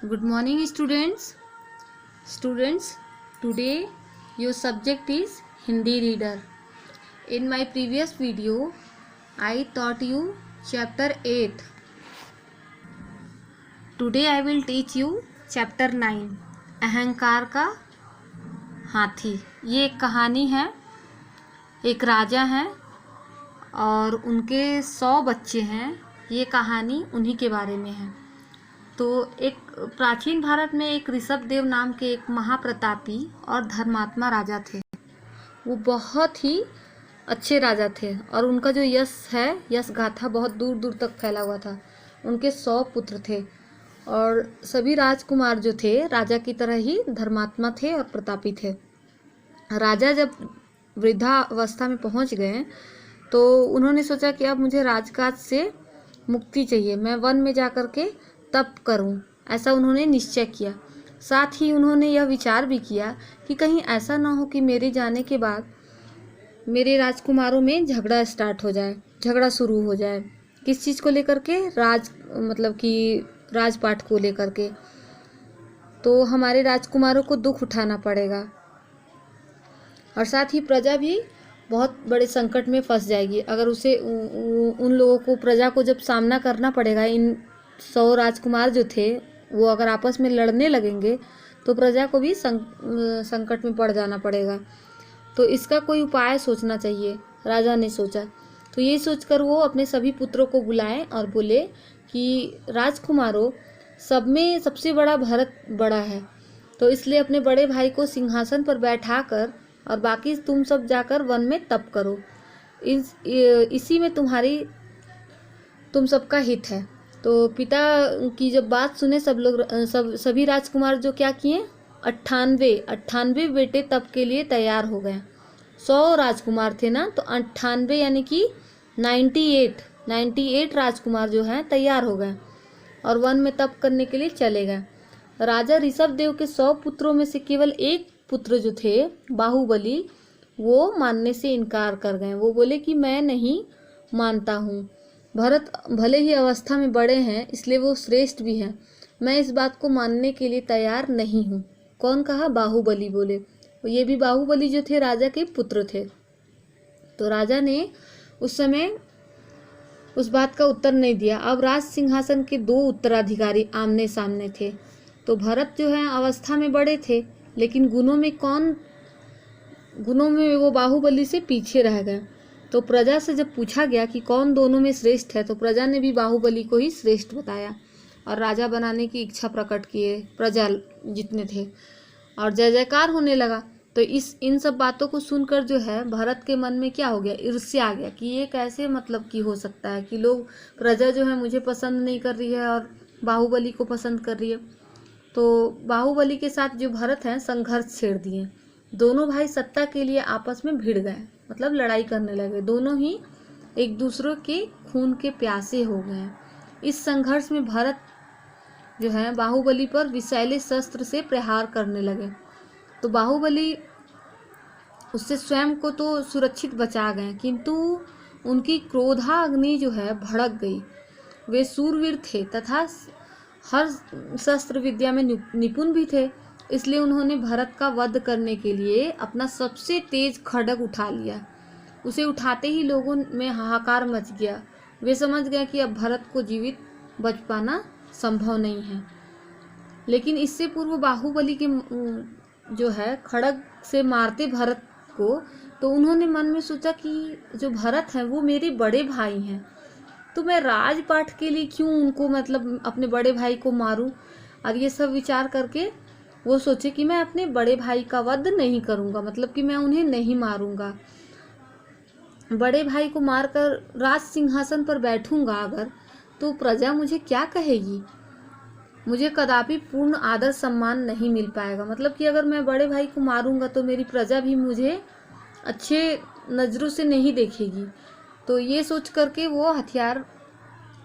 Good morning, students. Students, today your subject is Hindi reader. In my previous video, I taught you chapter 8. Today I will teach you chapter 9. अहंकार का हाथी। ये एक कहानी है। एक राजा है और उनके 100 बच्चे हैं। ये कहानी उन्हीं के बारे में है। तो एक प्राचीन भारत में एक ऋषभदेव नाम के एक महाप्रतापी और धर्मात्मा राजा थे। वो बहुत ही अच्छे राजा थे और उनका जो यश गाथा बहुत दूर दूर तक फैला हुआ था। उनके 100 पुत्र थे और सभी राजकुमार जो थे राजा की तरह ही धर्मात्मा थे और प्रतापी थे। राजा जब वृद्धावस्था में पहुंच गए तो उन्होंने सोचा कि अब मुझे राजकाज से मुक्ति चाहिए, मैं वन में जाकर के तप करूं। ऐसा उन्होंने निश्चय किया। साथ ही उन्होंने यह विचार भी किया कि कहीं ऐसा ना हो कि मेरे जाने के बाद मेरे राजकुमारों में झगड़ा शुरू हो जाए। किस चीज़ को लेकर के? राजपाट को लेकर के। तो हमारे राजकुमारों को दुख उठाना पड़ेगा और साथ ही प्रजा भी बहुत बड़े संकट में फंस जाएगी। अगर उन लोगों को, प्रजा को जब सामना करना पड़ेगा, इन 100 राजकुमार जो थे वो अगर आपस में लड़ने लगेंगे तो प्रजा को भी संकट में पड़ जाना पड़ेगा। तो इसका कोई उपाय सोचना चाहिए, राजा ने सोचा। तो ये सोचकर वो अपने सभी पुत्रों को बुलाए और बोले कि राजकुमारों, सब में सबसे बड़ा भरत बड़ा है, तो इसलिए अपने बड़े भाई को सिंहासन पर बैठाकर और बाकी तुम सब जाकर वन में तप करो। इसी में तुम सबका हित है। तो पिता की जब बात सुने सभी राजकुमार जो क्या किए, 98 बेटे तप के लिए तैयार हो गए। 100 राजकुमार थे ना, तो 98 यानी कि 98 राजकुमार जो हैं तैयार हो गए और वन में तप करने के लिए चले गए। राजा ऋषभदेव के 100 पुत्रों में से केवल एक पुत्र जो थे, बाहुबली, वो मानने से इनकार कर गए। वो बोले कि मैं नहीं मानता हूँ। भरत भले ही अवस्था में बड़े हैं, इसलिए वो श्रेष्ठ भी हैं, मैं इस बात को मानने के लिए तैयार नहीं हूँ। कौन कहा? बाहुबली बोले। ये भी बाहुबली जो थे राजा के पुत्र थे। तो राजा ने उस समय उस बात का उत्तर नहीं दिया। अब राज सिंहासन के 2 उत्तराधिकारी आमने सामने थे। तो भरत जो है अवस्था में बड़े थे, लेकिन गुणों में वो बाहुबली से पीछे रह गए। तो प्रजा से जब पूछा गया कि कौन दोनों में श्रेष्ठ है, तो प्रजा ने भी बाहुबली को ही श्रेष्ठ बताया और राजा बनाने की इच्छा प्रकट किए प्रजा जितने थे, और जय जयकार होने लगा। तो इन सब बातों को सुनकर जो है भरत के मन में क्या हो गया? ईर्ष्या आ गया कि ये कैसे की हो सकता है कि प्रजा जो है मुझे पसंद नहीं कर रही है और बाहुबली को पसंद कर रही है। तो बाहुबली के साथ जो भरत हैं संघर्ष छेड़ दिए। दोनों भाई सत्ता के लिए आपस में भिड़ गए, लड़ाई करने लगे। दोनों ही एक दूसरे के खून के प्यासे हो गए। इस संघर्ष में भरत जो है बाहुबली पर विषैले शस्त्र से प्रहार करने लगे। तो बाहुबली उससे स्वयं को तो सुरक्षित बचा गए, किंतु उनकी क्रोधाग्नि जो है भड़क गई। वे सूरवीर थे तथा हर शस्त्र विद्या में निपुण भी थे, इसलिए उन्होंने भरत का वध करने के लिए अपना सबसे तेज खड्ग उठा लिया। उसे उठाते ही लोगों में हाहाकार मच गया। वे समझ गए कि अब भरत को जीवित बच पाना संभव नहीं है। लेकिन इससे पूर्व बाहुबली के जो है खड्ग से मारते भरत को, तो उन्होंने मन में सोचा कि जो भरत हैं वो मेरे बड़े भाई हैं, तो मैं राजपाट के लिए क्यों उनको अपने बड़े भाई को मारूं। और ये सब विचार करके वो सोचे कि मैं अपने बड़े भाई का वध नहीं करूंगा, कि मैं उन्हें नहीं मारूंगा। बड़े भाई को मारकर राज सिंहासन पर बैठूंगा अगर, तो प्रजा मुझे क्या कहेगी? मुझे कदापि पूर्ण आदर सम्मान नहीं मिल पाएगा। कि अगर मैं बड़े भाई को मारूंगा तो मेरी प्रजा भी मुझे अच्छे नज़रों से नहीं देखेगी। तो ये सोच करके वो हथियार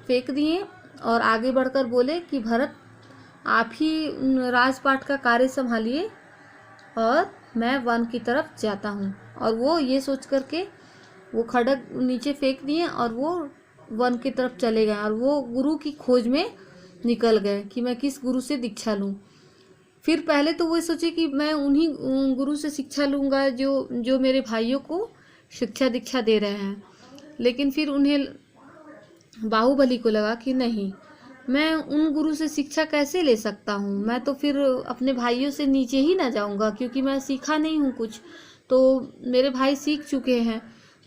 फेंक दिए और आगे बढ़कर बोले कि भरत, आप ही राजपाट का कार्य संभालिए और मैं वन की तरफ जाता हूँ। और वो ये सोच करके वो खड्ग नीचे फेंक दिए और वो वन की तरफ चले गए और वो गुरु की खोज में निकल गए कि मैं किस गुरु से दीक्षा लूँ। फिर पहले तो वो सोचे कि मैं उन्हीं गुरु से शिक्षा लूँगा जो जो मेरे भाइयों को शिक्षा दीक्षा दे रहे हैं। लेकिन फिर उन्हें बाहुबली को लगा कि नहीं, मैं उन गुरु से शिक्षा कैसे ले सकता हूँ, मैं तो फिर अपने भाइयों से नीचे ही ना जाऊँगा, क्योंकि मैं सीखा नहीं हूँ कुछ, तो मेरे भाई सीख चुके हैं,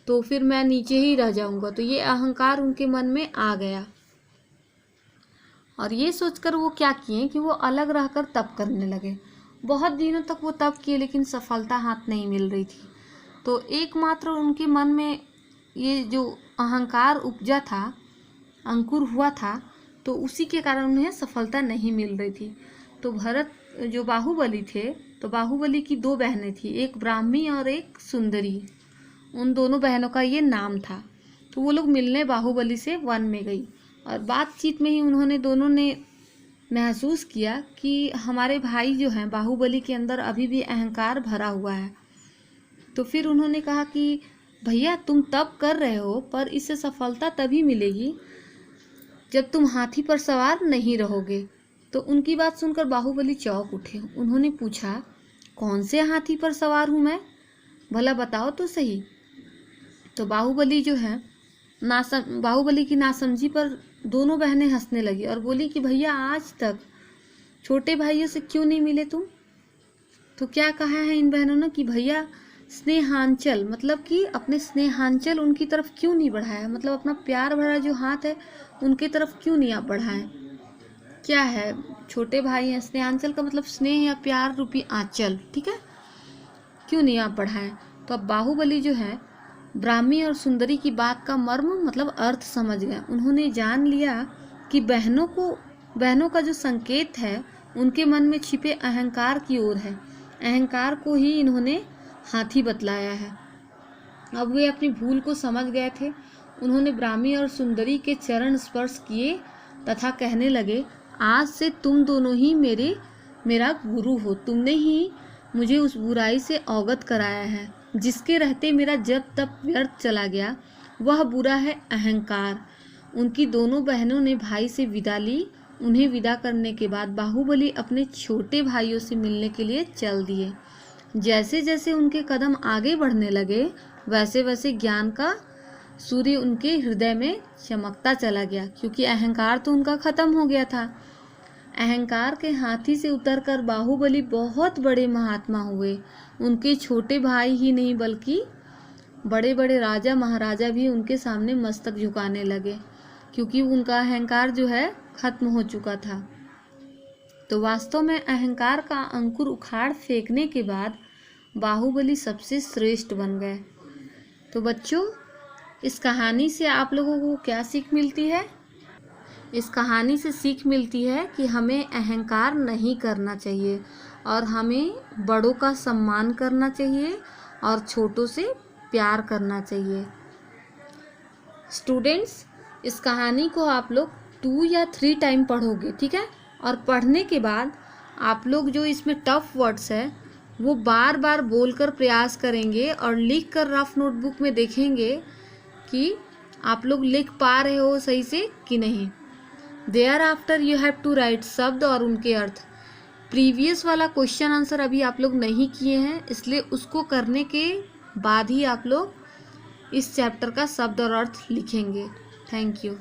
तो फिर मैं नीचे ही रह जाऊँगा। तो ये अहंकार उनके मन में आ गया और ये सोचकर वो क्या किए कि वो अलग रहकर तप करने लगे। बहुत दिनों तक वो तप किए लेकिन सफलता हाथ नहीं मिल रही थी। तो एकमात्र उनके मन में ये जो अहंकार उपजा था, अंकुर हुआ था, तो उसी के कारण उन्हें सफलता नहीं मिल रही थी। तो भरत जो बाहुबली थे, तो बाहुबली की 2 बहनें थी, एक ब्राह्मी और एक सुंदरी। उन दोनों बहनों का ये नाम था। तो वो लोग मिलने बाहुबली से वन में गई और बातचीत में ही उन्होंने दोनों ने महसूस किया कि हमारे भाई जो हैं बाहुबली के अंदर अभी भी अहंकार भरा हुआ है। तो फिर उन्होंने कहा कि भैया तुम तप कर रहे हो, पर इससे सफलता तभी मिलेगी जब तुम हाथी पर सवार नहीं रहोगे। तो उनकी बात सुनकर बाहुबली चौंक उठे। उन्होंने पूछा, कौन से हाथी पर सवार हूँ मैं, भला बताओ तो सही। तो बाहुबली जो है बाहुबली की नासमझी पर दोनों बहनें हंसने लगी और बोली कि भैया आज तक छोटे भाइयों से क्यों नहीं मिले तुम। तो क्या कहा है इन बहनों ने कि भैया स्नेहांचल, मतलब कि अपने स्नेहांचल उनकी तरफ क्यों नहीं बढ़ाया, मतलब अपना प्यार भरा जो हाथ है उनकी तरफ क्यों नहीं आप बढ़ाएं। क्या है, छोटे भाई हैं, स्नेहांचल का मतलब स्नेह या प्यार रूपी आंचल, ठीक है, क्यों नहीं आप बढ़ाएं। तो अब बाहुबली जो है ब्राह्मी और सुंदरी की बात का मर्म मतलब अर्थ समझ गए। उन्होंने जान लिया कि बहनों का जो संकेत है उनके मन में छिपे अहंकार की ओर है। अहंकार को ही इन्होंने हाथी बतलाया है। अब वे अपनी भूल को समझ गए थे। उन्होंने ब्राह्मी और सुंदरी के चरण स्पर्श किए तथा कहने लगे, आज से तुम दोनों ही मेरा गुरु हो। तुमने ही मुझे उस बुराई से अवगत कराया है जिसके रहते मेरा जब तक व्यर्थ चला गया। वह बुरा है अहंकार। उनकी दोनों बहनों ने भाई से विदा ली। उन्हें विदा करने के बाद बाहुबली अपने छोटे भाइयों से मिलने के लिए चल दिए। जैसे जैसे उनके कदम आगे बढ़ने लगे वैसे वैसे ज्ञान का सूर्य उनके हृदय में चमकता चला गया, क्योंकि अहंकार तो उनका खत्म हो गया था। अहंकार के हाथी से उतरकर बाहुबली बहुत बड़े महात्मा हुए। उनके छोटे भाई ही नहीं बल्कि बड़े बड़े राजा महाराजा भी उनके सामने मस्तक झुकाने लगे, क्योंकि उनका अहंकार जो है खत्म हो चुका था। तो वास्तव में अहंकार का अंकुर उखाड़ फेंकने के बाद बाहुबली सबसे श्रेष्ठ बन गए। तो बच्चों, इस कहानी से आप लोगों को क्या सीख मिलती है? इस कहानी से सीख मिलती है कि हमें अहंकार नहीं करना चाहिए और हमें बड़ों का सम्मान करना चाहिए और छोटों से प्यार करना चाहिए। स्टूडेंट्स, इस कहानी को आप लोग 2 या 3 टाइम पढ़ोगे, ठीक है, और पढ़ने के बाद आप लोग जो इसमें टफ वर्ड्स है वो बार बार बोलकर प्रयास करेंगे और लिख कर रफ नोटबुक में देखेंगे कि आप लोग लिख पा रहे हो सही से कि नहीं। Thereafter you have to write शब्द और उनके अर्थ। प्रीवियस वाला क्वेश्चन आंसर अभी आप लोग नहीं किए हैं, इसलिए उसको करने के बाद ही आप लोग इस चैप्टर का शब्द और अर्थ लिखेंगे। Thank you.